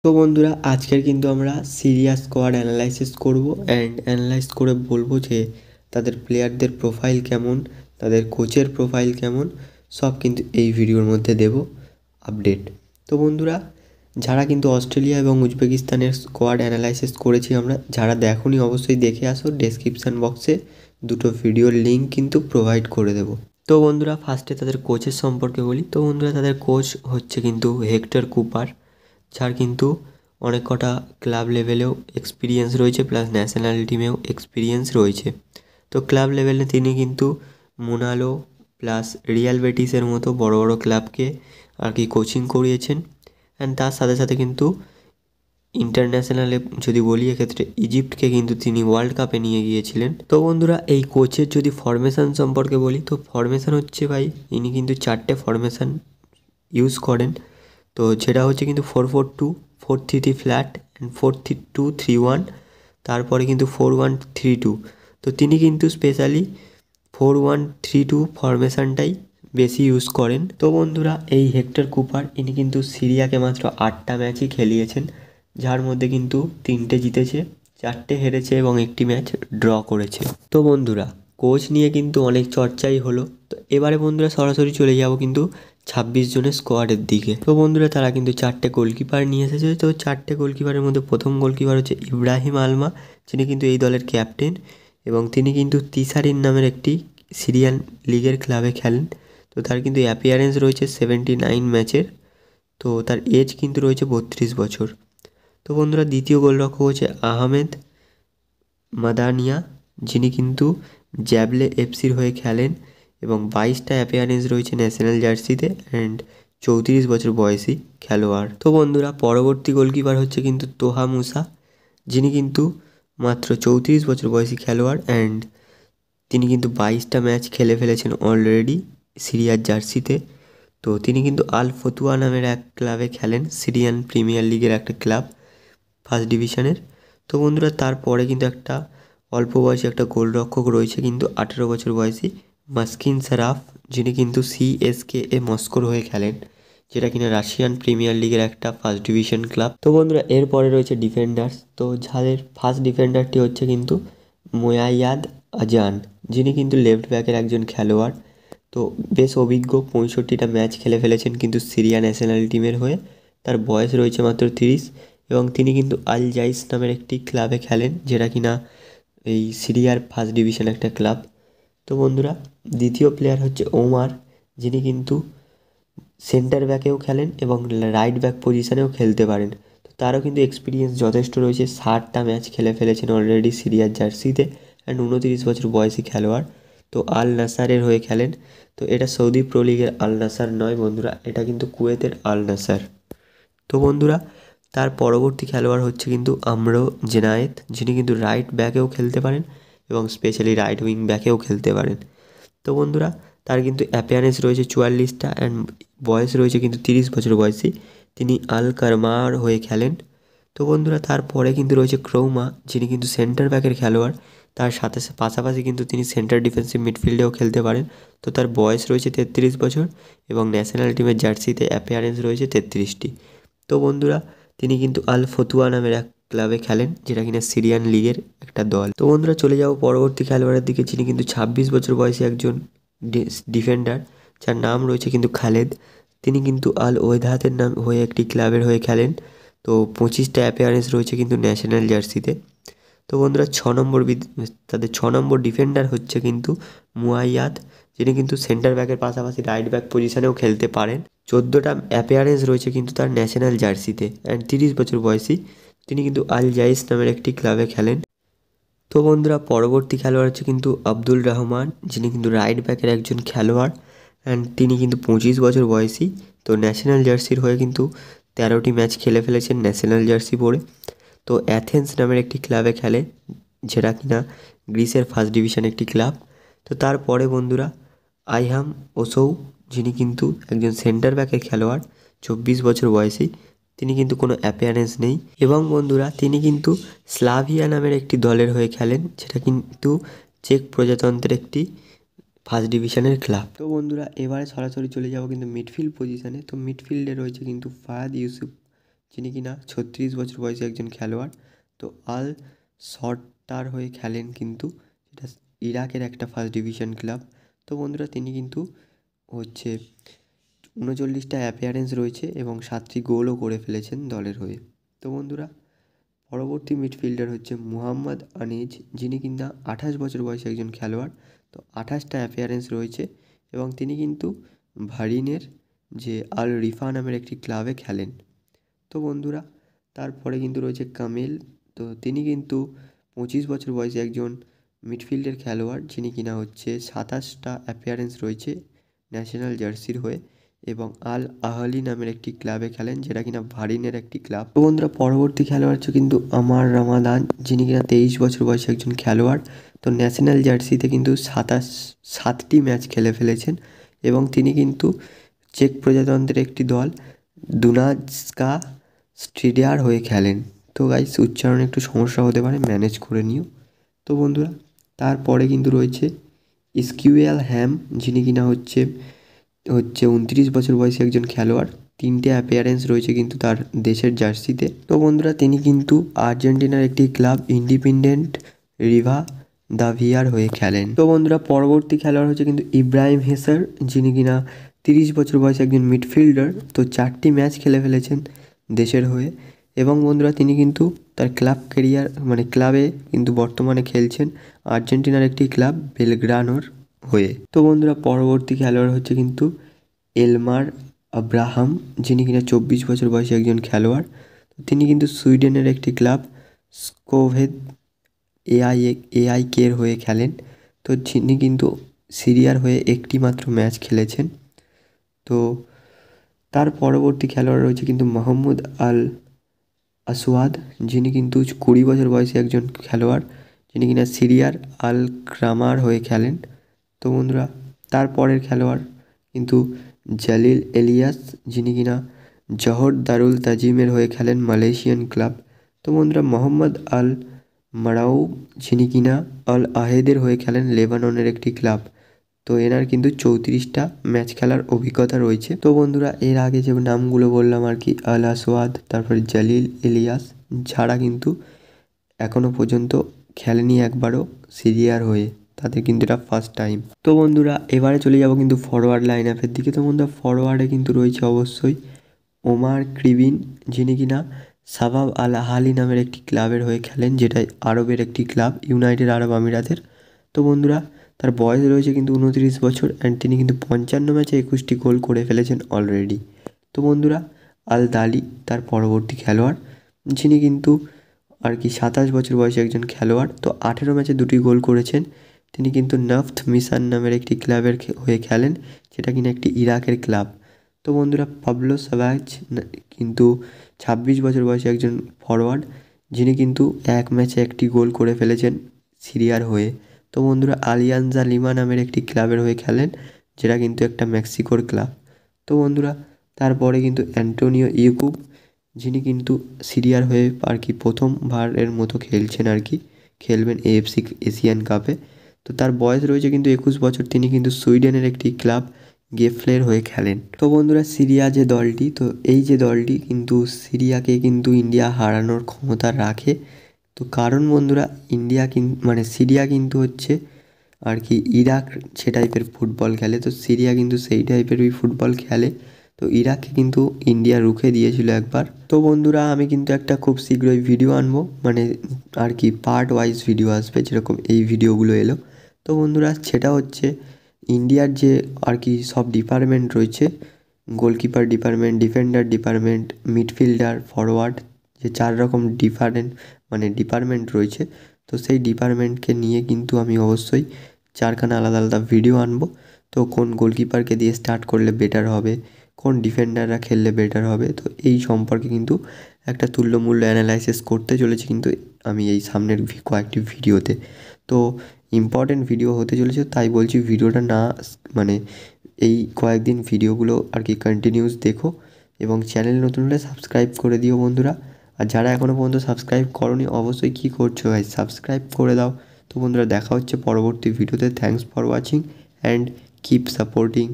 তো বন্ধুরা আজকের কিন্তু আমরা সিরিয়া স্কোয়াড অ্যানালাইসিস করব অ্যান্ড অ্যানালাইজ করে বলবো যে তাদের প্লেয়ারদের প্রোফাইল কেমন, তাদের কোচের প্রোফাইল কেমন, সব কিন্তু এই ভিডিওর মধ্যে দেব আপডেট। তো বন্ধুরা যারা কিন্তু অস্ট্রেলিয়া এবং উজবেকিস্তানের স্কোয়াড অ্যানালাইসিস করেছি আমরা, যারা দেখোনি অবশ্যই দেখে আসো, ডেসক্রিপশান বক্সে দুটো ভিডিওর লিঙ্ক কিন্তু প্রোভাইড করে দেবো। তো বন্ধুরা ফার্স্টে তাদের কোচের সম্পর্কে বলি। তো বন্ধুরা তাদের কোচ হচ্ছে কিন্তু হেক্টর কুপার, যার কিন্তু অনেক কটা ক্লাব লেভেলেও এক্সপিরিয়েন্স রয়েছে, প্লাস ন্যাশনাল টিমেও এক্সপিরিয়েন্স রয়েছে। তো ক্লাব লেভেলে তিনি কিন্তু মোনালো প্লাস রিয়াল বেটিসের মতো বড় বড় ক্লাবকে আর কি কোচিং করিয়েছেন। অ্যান্ড তার সাথে সাথে কিন্তু ইন্টারন্যাশনালে যদি বলি এক্ষেত্রে ইজিপ্টকে কিন্তু তিনি ওয়ার্ল্ড কাপে নিয়ে গিয়েছিলেন। তো বন্ধুরা এই কোচের যদি ফরমেশন সম্পর্কে বলি, তো ফরমেশন হচ্ছে ভাই ইনি কিন্তু 4টে ফরমেশন ইউজ করেন। তো যেটা হচ্ছে কিন্তু 4-4-2, 4-3-3 ফ্ল্যাট অ্যান্ড 4-2-3-1, তারপরে কিন্তু 4-1-3-2। তো তিনি কিন্তু স্পেশালি 4-1-3-2 ফরমেশনটাই বেশি ইউজ করেন। তো বন্ধুরা এই হেক্টর কুপার ইনি কিন্তু সিরিয়াকে মাত্র 8টা ম্যাচই খেলিয়েছেন, যার মধ্যে কিন্তু 3টে জিতেছে, 4টে হেরেছে এবং একটি ম্যাচ ড্র করেছে। তো বন্ধুরা কোচ নিয়ে কিন্তু অনেক চর্চাই হলো। তো এবারে বন্ধুরা সরাসরি চলে যাব কিন্তু 26 জনের স্কোয়াডের দিকে। তো বন্ধুরা তারা কিন্তু 4টে গোলকিপার নিয়ে এসেছে। তো 4টে গোলকিপারের মধ্যে প্রথম গোলকিপার হচ্ছে ইব্রাহিম আলমা, যিনি কিন্তু এই দলের ক্যাপ্টেন এবং তিনি কিন্তু তিসারিন নামের একটি সিরিয়ান লিগের ক্লাবে খেলেন। তো তার কিন্তু অ্যাপিয়ারেন্স রয়েছে 79 ম্যাচের। তো তার এজ কিন্তু রয়েছে 32 বছর। তো বন্ধুরা দ্বিতীয় গোলরক্ষক হচ্ছে আহমেদ মাদানিয়া, যিনি কিন্তু জ্যাবলে এফসির হয়ে খেলেন এবং 22টা অ্যাপিয়ারেন্স রয়েছে ন্যাশনাল জার্সিতে অ্যান্ড 34 বছর বয়সী খেলোয়াড়। তো বন্ধুরা পরবর্তী গোলকিপার হচ্ছে কিন্তু তোহা মুসা, যিনি কিন্তু মাত্র 34 বছর বয়সী খেলোয়াড় অ্যান্ড তিনি কিন্তু 22টা ম্যাচ খেলে ফেলেছেন অলরেডি সিরিয়ার জার্সিতে। তো তিনি কিন্তু আল ফতুয়া নামের এক ক্লাবে খেলেন, সিরিয়ান প্রিমিয়ার লিগের একটা ক্লাব, ফার্স্ট ডিভিশনের। তো বন্ধুরা তারপরে কিন্তু একটা অল্প বয়সী একটা গোলরক্ষক রয়েছে কিন্তু 18 বছর বয়সী মাস্কিন সারাফ, যিনি কিন্তু সিএসকে মস্কোর হয়ে খেলেন, যেটা কিনা রাশিয়ান প্রিমিয়ার লিগের একটা ফার্স্ট ডিভিশন ক্লাব। তো বন্ধুরা এরপরে রয়েছে ডিফেন্ডার্স। তো যাদের ফার্স্ট ডিফেন্ডারটি হচ্ছে কিন্তু মোয়াইয়াদ আজান, যিনি কিন্তু লেফট ব্যাকের একজন খেলোয়াড়। তো বেশ অভিজ্ঞ, 65টা ম্যাচ খেলে ফেলেছেন কিন্তু সিরিয়া ন্যাশনাল টিমের হয়ে। তার বয়স রয়েছে মাত্র 30 এবং তিনি কিন্তু আল জাইস নামের একটি ক্লাবে খেলেন, যেটা কিনা এই সিরিয়ার ফার্স্ট ডিভিশন একটা ক্লাব। তো বন্ধুরা দ্বিতীয় প্লেয়ার হচ্ছে ওমার, যিনি কিন্তু সেন্টার ব্যাকেও খেলেন এবং রাইট ব্যাক পজিশানেও খেলতে পারেন। তো তারও কিন্তু এক্সপিরিয়েন্স যথেষ্ট রয়েছে, 60টা ম্যাচ খেলে ফেলেছেন অলরেডি সিরিয়ার জার্সিতে অ্যান্ড 29 বছর বয়সী খেলোয়াড়। তো আল নাসারের হয়ে খেলেন। তো এটা সৌদি প্রো লিগের আল নাসার নয় বন্ধুরা, এটা কিন্তু কুয়েতের আল নাসার। তো বন্ধুরা তার পরবর্তী খেলোয়াড় হচ্ছে কিন্তু আমরো জেনায়েত, যিনি কিন্তু রাইট ব্যাকেও খেলতে পারেন এবং স্পেশালি রাইট উইং ব্যাকেও খেলতে পারেন। তো বন্ধুরা তার কিন্তু অ্যাপিয়ারেন্স রয়েছে 44টা অ্যান্ড বয়স রয়েছে কিন্তু 30 বছর বয়সী। তিনি আল কারমার হয়ে খেলেন। তো বন্ধুরা তারপরে কিন্তু রয়েছে ক্রৌমা, যিনি কিন্তু সেন্টার ব্যাকের খেলোয়াড়, তার সাথে পাশাপাশি কিন্তু তিনি সেন্টার ডিফেন্সিভ মিডফিল্ডেও খেলতে পারেন। তো তার বয়স রয়েছে 33 বছর এবং ন্যাশনাল টিমের জার্সিতে অ্যাপিয়ারেন্স রয়েছে 33টি। তো বন্ধুরা তিনি কিন্তু আল ফতুয়া নামের এক ক্লাবে খেলেন, যেটা কিনা সিরিয়ান লিগের একটা দল। তো বন্ধুরা চলে যাবো পরবর্তী খেলোয়াড়ের দিকে, যিনি কিন্তু 26 বছর বয়সী একজন ডিফেন্ডার, যার নাম রয়েছে কিন্তু খালেদ। তিনি কিন্তু আল ওয়েদাতের নাম হয়ে একটি ক্লাবের হয়ে খেলেন। তো 25টা অ্যাপিয়ারেন্স রয়েছে কিন্তু ন্যাশনাল জার্সিতে। তো বন্ধুরা তাদের 6 নম্বর ডিফেন্ডার হচ্ছে কিন্তু মুয়াইয়াদ, যিনি কিন্তু সেন্টার ব্যাকের পাশাপাশি রাইট ব্যাক পজিশনেও খেলতে পারেন। 14টা অ্যাপিয়ারেন্স রয়েছে কিন্তু তার ন্যাশনাল জার্সিতে অ্যান্ড 30 বছর বয়সী। তিনি কিন্তু আল জাইস নামের একটি ক্লাবে খেলেন। তো বন্ধুরা পরবর্তী খেলোয়াড় হচ্ছে কিন্তু আব্দুল রহমান, যিনি কিন্তু রাইট ব্যাকের একজন খেলোয়াড় অ্যান্ড তিনি কিন্তু 25 বছর বয়সী। তো ন্যাশনাল জার্সির হয়ে কিন্তু 13টি ম্যাচ খেলে ফেলেছেন ন্যাশনাল জার্সি পরে। তো অ্যাথেন্স নামের একটি ক্লাবে খেলে, যেটা কিনা গ্রিসের ফার্স্ট ডিভিশন একটি ক্লাব। তো তারপরে বন্ধুরা আইহাম ওসৌ, যিনি কিন্তু একজন সেন্টার ব্যাকের খেলোয়াড়, 24 বছর বয়সী। তিনি কিন্তু কোনো অ্যাপিয়ারেন্স নেই এবং বন্ধুরা তিনি কিন্তু স্লাভিয়া নামের একটি দলের হয়ে খেলেন, যেটা কিন্তু চেক প্রজাতন্ত্রের একটি ফার্স্ট ডিভিশনের ক্লাব। তো বন্ধুরা এবারে সরাসরি চলে যাব কিন্তু মিডফিল্ড পজিশানে। তো মিডফিল্ডে রয়েছে কিন্তু ফাহাদ ইউসুফ, যিনি কিনা 36 বছর বয়সী একজন খেলোয়াড়। তো আল শর্টার হয়ে খেলেন কিন্তু, যেটা ইরাকের একটা ফার্স্ট ডিভিশন ক্লাব। তো বন্ধুরা তিনি কিন্তু হচ্ছে 39টা অ্যাপিয়ারেন্স রয়েছে এবং 7টি গোলও করে ফেলেছেন দলের হয়ে। তো বন্ধুরা পরবর্তী মিডফিল্ডার হচ্ছে মুহাম্মদ আনিজ, যিনি কিনা 28 বছর বয়সী একজন খেলোয়াড়। তো 28টা অ্যাপিয়ারেন্স রয়েছে এবং তিনি কিন্তু ভারিনের যে আল রিফা নামের একটি ক্লাবে খেলেন। তো বন্ধুরা তারপরে কিন্তু রয়েছে কামিল। তো তিনি কিন্তু 25 বছর বয়সী একজন মিডফিল্ডের খেলোয়াড়, যিনি কিনা হচ্ছে 27টা অ্যাপিয়ারেন্স রয়েছে ন্যাশনাল জার্সির হয়ে এবং আল আহলি নামের একটি ক্লাবে খেলেন, যেটা কিনা ভারিনের একটি ক্লাব। তো বন্ধুরা পরবর্তী খেলোয়াড় হচ্ছে কিন্তু আমার রামাদান, যিনি কিনা 23 বছর বয়সী একজন খেলোয়াড়। তো ন্যাশনাল জার্সিতে কিন্তু 7টি ম্যাচ খেলে ফেলেছেন এবং তিনি কিন্তু চেক প্রজাতন্ত্রের একটি দল দুনাজস্কা স্ট্রিডার হয়ে খেলেন। তো গাইস উচ্চারণে একটু সমস্যা হতে পারে, ম্যানেজ করে নিও। তো বন্ধুরা তারপরে কিন্তু রয়েছে ইস্কিউএল হ্যাম, যিনি কিনা হচ্ছে 29 বছর বয়সী একজন খেলোয়াড়। 3টে অ্যাপিয়ারেন্স রয়েছে কিন্তু তার দেশের জার্সিতে। তো বন্ধুরা তিনি কিন্তু আর্জেন্টিনার একটি ক্লাব ইন্ডিপেন্ডেন্ট রিভা দাভিয়ার হয়ে খেলেন। তো বন্ধুরা পরবর্তী খেলোয়াড় হচ্ছে কিন্তু ইব্রাহিম হেসার, যিনি কিনা 30 বছর বয়সী একজন মিডফিল্ডার। তো 4টি ম্যাচ খেলে ফেলেছেন দেশের হয়ে এবং বন্ধুরা তিনি কিন্তু তার ক্লাব ক্যারিয়ার মানে ক্লাবে কিন্তু বর্তমানে খেলছেন আর্জেন্টিনার একটি ক্লাব বেলগ্রানোর হয়ে। তো বন্ধুরা পরবর্তী খেলোয়াড় হচ্ছে কিন্তু এলমার আব্রাহাম, যিনি কিনা 24 বছর বয়সী একজন খেলোয়াড়। তিনি কিন্তু সুইডেনের একটি ক্লাব স্কোভেদ এআইকের হয়ে খেলেন। তো যিনি কিন্তু সিরিয়ার হয়ে একটি মাত্র ম্যাচ খেলেছেন। তো তার পরবর্তী খেলোয়াড় রয়েছে কিন্তু মোহাম্মদ আল আসওয়াদ, যিনি কিন্তু 20 বছর বয়সী একজন খেলোয়াড়, যিনি কিনা সিরিয়ার আল ক্রামার হয়ে খেলেন। তো বন্ধুরা তারপরের খেলোয়াড় কিন্তু জালিল এলিয়াস, যিনি কিনা জহর দারুল তাজিমের হয়ে খেলেন মালয়েশিয়ান ক্লাব। তো বন্ধুরা মোহাম্মদ আল মারাউ, যিনি কিনা আল আহেদের হয়ে খেলেন লেবাননের একটি ক্লাব। তো এনার কিন্তু 34টা ম্যাচ খেলার অভিজ্ঞতা রয়েছে। তো বন্ধুরা এর আগে যে নামগুলো বললাম আর কি, আল আসওয়াদ, তারপরে জালিল এলিয়াস, ছাড়া কিন্তু এখনও পর্যন্ত খেলেনি একবারও সিরিয়ার হয়ে, তাদের কিন্তু এটা ফার্স্ট টাইম। তো বন্ধুরা এবারে চলে যাব কিন্তু ফরওয়ার্ড লাইন আপের দিকে। তো বন্ধুরা ফরওয়ার্ডে কিন্তু রয়েছে অবশ্যই ওমার ক্রিবিন, যিনি কিনা সাবাব আল আহালি নামের একটি ক্লাবের হয়ে খেলেন, যেটা আরবের একটি ক্লাব, ইউনাইটেড আরব আমিরাতের। তো বন্ধুরা তার বয়স রয়েছে কিন্তু 29 বছর অ্যান্ড তিনি কিন্তু 55 ম্যাচে 21টি গোল করে ফেলেছেন অলরেডি। তো বন্ধুরা আল দালি তার পরবর্তী খেলোয়াড়, যিনি কিন্তু আর কি 27 বছর বয়সী একজন খেলোয়াড়। তো 18 ম্যাচে 2টি গোল করেছেন। তিনি কিন্তু নফথ মিসান নামের একটি ক্লাবের হয়ে খেলেন, যেটা কিনা একটি ইরাকের ক্লাব। তো বন্ধুরা পাবলো সাভাজ কিন্তু 26 বছর বয়সী একজন ফরওয়ার্ড, যিনি কিন্তু এক ম্যাচে 1টি গোল করে ফেলেছেন সিরিয়ার হয়ে। তো বন্ধুরা আলিয়ানজা লিমা নামের একটি ক্লাবের হয়ে খেলেন, যেটা কিন্তু একটা মেক্সিকোর ক্লাব। তো বন্ধুরা তারপরে কিন্তু অ্যান্টোনিও ইউকুব, যিনি কিন্তু সিরিয়ার হয়ে আর কি প্রথমবারের মতো খেলছেন আর কি, খেলবেন এএফসি এশিয়ান কাপে। তো তার বয়স রয়েছে কিন্তু 21 বছর, তিনি কিন্তু সুইডেনের একটি ক্লাব গেফলের হয়ে খেলেন। তো বন্ধুরা সিরিয়া যে দলটি, তো এই যে দলটি কিন্তু সিরিয়াকে কিন্তু ইন্ডিয়া হারানোর ক্ষমতা রাখে। তো কারণ বন্ধুরা ইন্ডিয়া মানে সিরিয়া কিন্তু হচ্ছে আর কি ইরাক সে টাইপের ফুটবল খেলে, তো সিরিয়া কিন্তু সেই টাইপেরই ফুটবল খেলে। তো ইরাককে কিন্তু ইন্ডিয়া রুখে দিয়েছিল একবার। তো বন্ধুরা আমি কিন্তু একটা খুব শীঘ্রই ভিডিও আনবো, মানে আর কি পার্ট ওয়াইজ ভিডিও আসবে, যেরকম এই ভিডিওগুলো এলো। তো বন্ধুরা সেটা হচ্ছে ইন্ডিয়ার যে আর কি সব ডিপার্টমেন্ট রয়েছে, goalkeeper department, defender department, midfielder, forward, যে 4 রকম ডিপার্টমেন্ট রয়েছে। তো সেই ডিপার্টমেন্টকে নিয়ে কিন্তু আমি অবশ্যই 4খানা আলাদা আলাদা ভিডিও আনবো। তো কোন গোলকিপারকে দিয়ে স্টার্ট করলে বেটার হবে, কোন ডিফেন্ডাররা খেললে বেটার হবে, তো এই সম্পর্কে কিন্তু একটা তুল্যমূল্য অ্যানালাইসিস করতে চলেছি কিন্তু আমি এই সামনের কয়েকটি ভিডিওতে। তো ইম্পর্টেন্ট ভিডিও হতে চলেছে, তাই বলছি ভিডিওটা না মানে এই কয়েকদিন ভিডিওগুলো আর কি কন্টিনিউস দেখো এবং চ্যানেল নতুন হলে সাবস্ক্রাইব করে দিও বন্ধুরা। আর যারা এখনও পর্যন্ত সাবস্ক্রাইব করোনি অবশ্যই কী করছো ভাই, সাবস্ক্রাইব করে দাও। তো বন্ধুরা দেখা হচ্ছে পরবর্তী ভিডিওতে। Thanks for watching and keep supporting